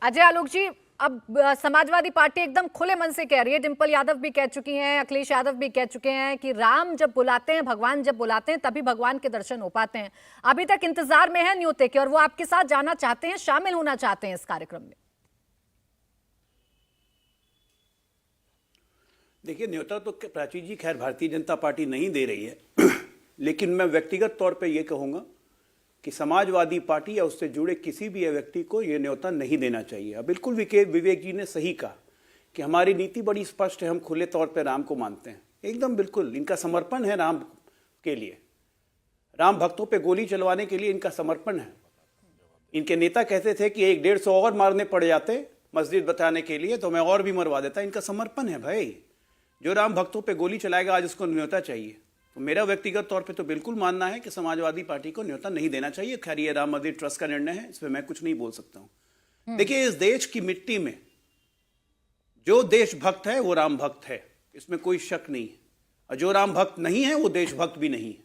अजय आलोक जी, अब समाजवादी पार्टी एकदम खुले मन से कह रही है, डिंपल यादव भी कह चुकी हैं, अखिलेश यादव भी कह चुके हैं कि राम जब बुलाते हैं, भगवान जब बुलाते हैं तभी भगवान के दर्शन हो पाते हैं। अभी तक इंतजार में है न्योते के और वो आपके साथ जाना चाहते हैं, शामिल होना चाहते हैं इस कार्यक्रम में। देखिए, न्योता तो प्राची जी खैर भारतीय जनता पार्टी नहीं दे रही है लेकिन मैं व्यक्तिगत तौर पे ये कहूँगा कि समाजवादी पार्टी या उससे जुड़े किसी भी व्यक्ति को ये न्योता नहीं देना चाहिए। बिल्कुल विवेक जी ने सही कहा कि हमारी नीति बड़ी स्पष्ट है, हम खुले तौर पे राम को मानते हैं, एकदम बिल्कुल इनका समर्पण है राम के लिए, राम भक्तों पे गोली चलवाने के लिए इनका समर्पण है। इनके नेता कहते थे कि 100-150 और मारने पड़ जाते मस्जिद बताने के लिए तो मैं और भी मरवा देता। इनका समर्पण है भाई, जो राम भक्तों पे गोली चलाएगा आज उसको न्योता चाहिए। तो मेरा व्यक्तिगत तौर पे तो बिल्कुल मानना है कि समाजवादी पार्टी को न्योता नहीं देना चाहिए। खैर ये राम मंदिर ट्रस्ट का निर्णय है, इस पर मैं कुछ नहीं बोल सकता हूं। देखिए, इस देश की मिट्टी में जो देशभक्त है वो राम भक्त है, इसमें कोई शक नहीं है, और जो राम भक्त नहीं है वो देशभक्त भी नहीं है,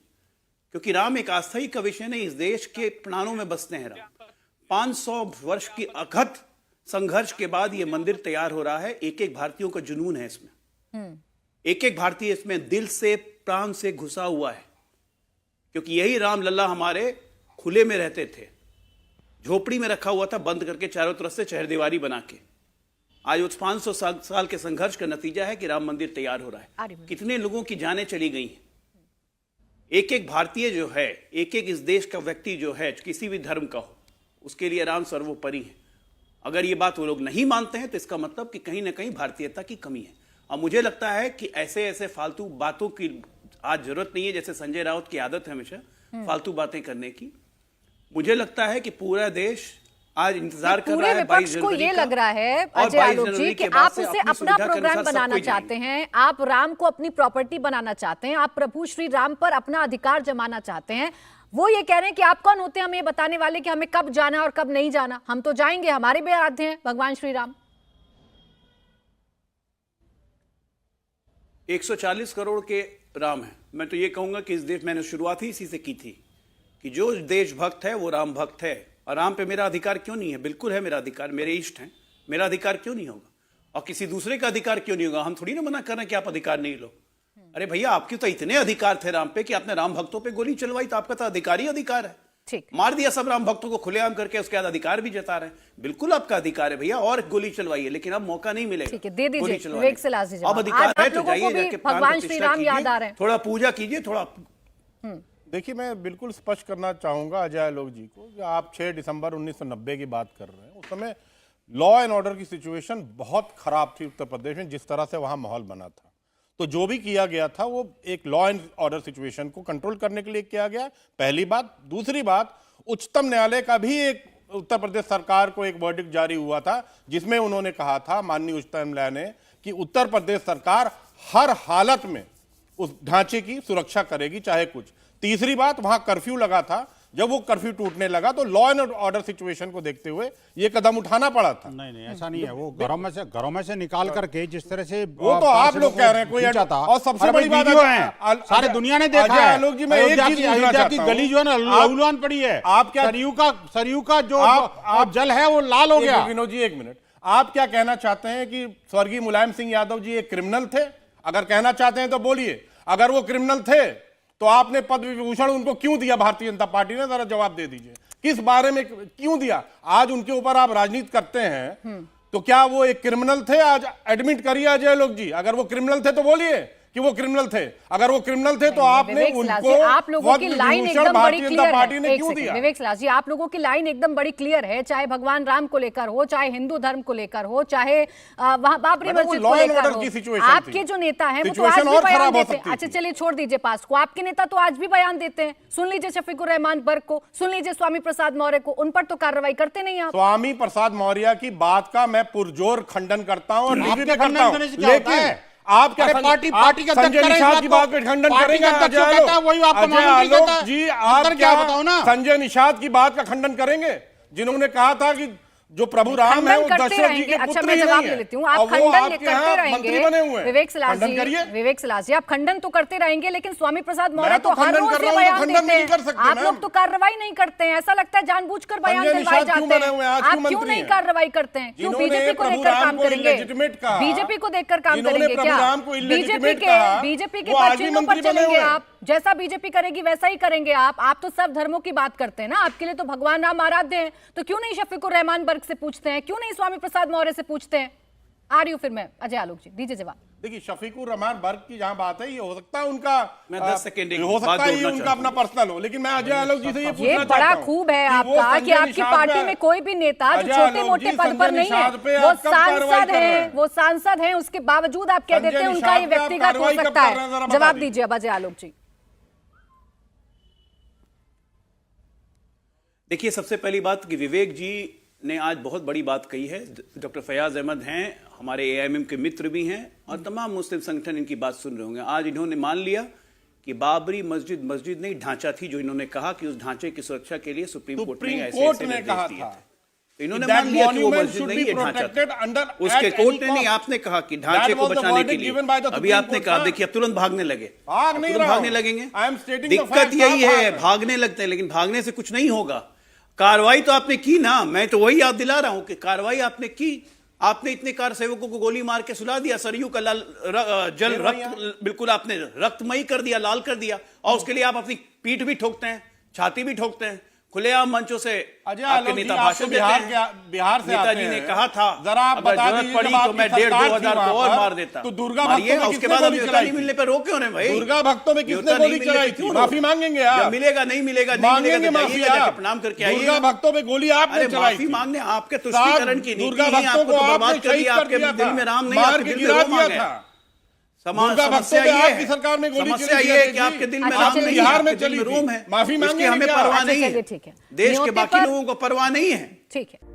क्योंकि राम एक आस्था ही का विषय नहीं, इस देश के प्राणों में बसते हैं राम। 500 वर्ष की अथक संघर्ष के बाद ये मंदिर तैयार हो रहा है। एक एक भारतीयों का जुनून है इसमें, एक एक भारतीय इसमें दिल से प्राण से घुसा हुआ है, क्योंकि यही राम लल्ला हमारे खुले में रहते थे, झोपड़ी में रखा हुआ था बंद करके चारों तरफ से चहरदीवारी बना के। आज उस 500 साल के संघर्ष का नतीजा है कि राम मंदिर तैयार हो रहा है। कितने लोगों की जानें चली गई हैं। एक एक भारतीय जो है, एक एक इस देश का व्यक्ति जो है, किसी भी धर्म का हो, उसके लिए राम सर्वोपरि है। अगर ये बात वो लोग नहीं मानते हैं तो इसका मतलब कि कहीं ना कहीं भारतीयता की कमी है। और मुझे लगता है कि ऐसे फालतू बातों की आज जरूरत नहीं है, जैसे संजय राउत की आदत है हमेशा फालतू बातें करने की। मुझे लगता है कि पूरा देश आज इंतजार कर रहा है। विपक्ष को ये लग रहा है अजय आलोक जी कि आप उसे अपना प्रोग्राम बनाना चाहते हैं, आप राम को अपनी प्रॉपर्टी बनाना चाहते हैं, आप प्रभु श्री राम पर अपना अधिकार जमाना चाहते हैं। वो ये कह रहे हैं कि आप कौन होते हैं हमें बताने वाले कि हमें कब जाना और कब नहीं जाना, हम तो जाएंगे, हमारे भी आराध्य हैं भगवान श्री राम। 140 करोड़ के राम है। मैं तो ये कहूंगा कि इस देश, मैंने शुरुआत ही इसी से की थी कि जो देशभक्त है वो राम भक्त है। और राम पे मेरा अधिकार क्यों नहीं है? बिल्कुल है मेरा अधिकार, मेरे इष्ट हैं, मेरा अधिकार क्यों नहीं होगा? और किसी दूसरे का अधिकार क्यों नहीं होगा? हम थोड़ी ना मना कर रहे हैं कि आप अधिकार नहीं लो। अरे भैया, आपके तो इतने अधिकार थे राम पे कि आपने राम भक्तों पे गोली चलवाई, तो आपका तो अधिकार ही अधिकार है। मार दिया सब राम भक्तों को खुलेआम करके, उसके बाद अधिकार भी जता रहे हैं। बिल्कुल आपका अधिकार है भैया, और गोली चलवाइए, लेकिन अब मौका नहीं मिलेगा। ठीक है, दे दीजिए विवेक से लास्ट दीजिए। अब अधिकार है तो जाइए, भगवान श्री राम याद आ रहे हैं, थोड़ा पूजा कीजिए, थोड़ा। देखिए, मैं बिल्कुल स्पष्ट करना चाहूंगा अजय आलोक जी को कि आप 6 दिसंबर 1990 की बात कर रहे हैं। उस समय लॉ एंड ऑर्डर की सिचुएशन बहुत खराब थी उत्तर प्रदेश में, जिस तरह से वहां माहौल बना था। तो जो भी किया गया था वो एक लॉ एंड ऑर्डर सिचुएशन को कंट्रोल करने के लिए किया गया, पहली बात। दूसरी बात, उच्चतम न्यायालय का भी एक उत्तर प्रदेश सरकार को एक वर्डिक्ट जारी हुआ था, जिसमें उन्होंने कहा था, माननीय उच्चतम न्यायालय ने, कि उत्तर प्रदेश सरकार हर हालत में उस ढांचे की सुरक्षा करेगी, चाहे कुछ। तीसरी बात, वहां कर्फ्यू लगा था, जब वो कर्फ्यू टूटने लगा तो लॉ एंड ऑर्डर सिचुएशन को देखते हुए ये कदम उठाना पड़ा था। नहीं ऐसा नहीं है, वो घरों में से निकाल करके जिस तरह से वो तो आप लोग कह रहे हैं कोई था। और सबसे बड़ी बात है, सारे दुनिया ने देखा है। आलोक जी, मैं एक चीज अयोध्या की गली जो है ना लहूलुहान पड़ी है। आप क्या, सरयू का जो जल है वो लाल हो गया। विनोद जी, एक मिनट, आप क्या कहना चाहते हैं कि स्वर्गीय मुलायम सिंह यादव जी एक क्रिमिनल थे? अगर कहना चाहते हैं तो बोलिए। अगर वो क्रिमिनल थे तो आपने पद्म विभूषण उनको क्यों दिया भारतीय जनता पार्टी ने? जरा जवाब दे दीजिए, किस बारे में क्यों दिया? आज उनके ऊपर आप राजनीति करते हैं, तो क्या वो एक क्रिमिनल थे? आज एडमिट करिए अजय आलोक जी, अगर वो क्रिमिनल थे तो बोलिए कि वो क्रिमिनल थे। अगर वो क्रिमिनल थे तो आपने उनको, आप लोगों की लाइन एकदम बड़ी क्लियर पार्टी ने क्यों दिया? विवेक सलाह जी, आप लोगों की लाइन एकदम बड़ी क्लियर है, चाहे भगवान राम को लेकर हो, चाहे हिंदू धर्म को लेकर हो, चाहे वहां बाबरी मस्जिद को लेकर हो। आपके जो नेता हैं वो तो आज भी बयान देते हैं। अच्छा चलिए, छोड़ दीजिए पास को, आपके नेता तो आज भी बयान देते हैं। सुन लीजिए शफीकुर रहमान बर्क को, सुन लीजिए स्वामी प्रसाद मौर्य को, उन पर तो कार्रवाई करते नहीं आप। स्वामी प्रसाद मौर्य की बात का मैं पुरजोर खंडन करता हूं, लेकिन आप क्या पार्टी का संजय निषाद की बात पे खंडन करेंगे? आलोक जी, आप क्या बताओ ना, संजय निषाद की बात का खंडन करेंगे, जिन्होंने कहा था कि जो प्रभु राम है वो दशरथ जी के पुत्र मैं ही जवाब नहीं ले है। लेती हूँ। आप और वो खंडन आपके करते यहाँ रहेंगे मंत्री बने हुए हैं। विवेक सलास खंडन करिए। जी, विवेक सलास जी, आप खंडन तो करते रहेंगे, लेकिन स्वामी प्रसाद मौर्य मैं तो हर खंडन रोज कर ये रहा हूं, बयान खंडन देते नहीं कर हैं। सकते आप मैम। लोग तो कार्रवाई नहीं करते हैं, ऐसा लगता है जानबूझकर बयान संजय दिलवाए निषाद जाते क्यों बने हुए हैं? आज हैं। क्यों आप क्यों मंत्री नहीं हैं? कार्रवाई करते हैं? क्यों जिन्होंने बीजेपी को प्रभु देखकर राम काम को करेंगे? illegitimate कहा, बीजेपी को देखकर काम जिन्होंने करेंगे प्रभु क्या? राम को illegitimate बीजेपी के कहा, वो आज भी चिन्हों पर मंत्री बने चलेंगे हुए हैं। आप? जैसा बीजेपी करेगी वैसा ही करेंगे आप तो सब धर्मों की बात करते हैं ना, आपके लिए तो भगवान राम आराध्य हैं, तो क्यों नहीं शफीकुर रहमान बर्ग से पूछते हैं, क्यों नहीं स्वामी प्रसाद मौर्य से पूछते हैं? आ रही हूं फिर मैं अजय आलोक जी, दीजिए जवाब। देखिए शफीकुर रहमान बर्ग की जहां बात है, ये हो सकता है उनका, मैं 10 सेकंड एक हो सकता बात है ये जोड़ना उनका चाहता अपना पर्सनल हो, लेकिन मैं अजय आलोक जी से ये पूछना ये चाहता बड़ा हूं खूब है कि वो आपका कि संजय आपकी निषाद पार्टी पे- में कोई भी नेता जो अजय छोटे आलोक मोटे जी, पद पर संजय नहीं है, निषाद पे वो आप कब कार्रवाई सांसद कर रहे हैं, हैं? वो सांसद हैं, उसके बावजूद आप कह संजय देते हैं उनका ये निषाद पे आप व्यक्तिगत हो कार्रवाई कब सकता कर रहे हैं, जरा है। बता जवाब दीजिए। दीजिए अब अजय आलोक जी। देखिए, सबसे पहली बात कि विवेक जी ने आज बहुत बड़ी बात कही है। डॉक्टर फयाज अहमद हैं, हमारे एआईएमएम के मित्र भी हैं और तमाम मुस्लिम संगठन इनकी बात सुन रहे होंगे। आज इन्होंने मान लिया कि बाबरी मस्जिद नहीं ढांचा थी, जो इन्होंने कहा कि उस ढांचे की सुरक्षा के लिए सुप्रीम कोर्ट ने ऐसे ने कहा दिए था। थे। तो इन्होंने मान लिया कि वो मस्जिद नहीं है, ढांचा था। उसके कोर्ट ने नहीं, आपने कहा कि ढांचे को बचाने के लिए। अभी आपने कहा, देखिए अब तुरंत भागने लगे, भागने लगेंगे। दिक्कत यही है, भागने लगते हैं, लेकिन भागने से कुछ नहीं होगा। कार्रवाई तो आपने की ना, मैं तो वही याद दिला रहा हूं कि कार्रवाई आपने की। आपने इतने कार सेवकों को गोली मार के सुला दिया, सरयू का जल रक्त बिल्कुल आपने रक्तमयी कर दिया, लाल कर दिया, और उसके लिए आप अपनी पीठ भी ठोकते हैं, छाती भी ठोकते हैं। खुलेआम मंचों से आपके नेता भाषण देते हैं। बिहार से नेताजी ने कहा था, जरा आप अगर बता जरूरत दीजिए, पड़ी जब तो मैं आपकी 1,500-2,000 सरकार को थी और वहां मार पर, देता। तो दुर्गा मारिएगा, भक्तों में उसके किसने बाद हम गोली न्योता चलाई नहीं थी? मिलने पर रोके होने भाई। दुर्गा भक्तों में किसने न्योता गोली नहीं मिलने चलाई पे थी? क्यों माफी रोके? मांगेंगे जब आप? मिलेगा नहीं मिलेगा नहीं मिलेगा मांगेंगे तो माफी जाइएगा, आप? जाके प्रणाम करके आइए। दुर्गा भक्तों में गोली आपने अरे चलाई माफी थी। मांगने आपके तुष्टीकरण की नीति दुर्गा ही भक्तों आपको को तो आपने बर्बाद कर शहीद दिया। कर आपके दिया दिल में राम नहीं, मार आपके के दिल में गिरा रोम आ दिया गए। था। दुर्गा समस्या भक्तों पे ये आपकी है, सरकार ने गोली समस्या चली ये है थी। कि आपके दिल में अच्छा, राम चलिए, नहीं, बिहार में आपके दिल चली में थी। रोम है। माफी इसकी मांगेंगे हमें क्या? परवाह अच्छा, नहीं चलिए, है। ठीक है। देश के न्योते बाकी पर- लोगों को परवाह नहीं है। ठीक है।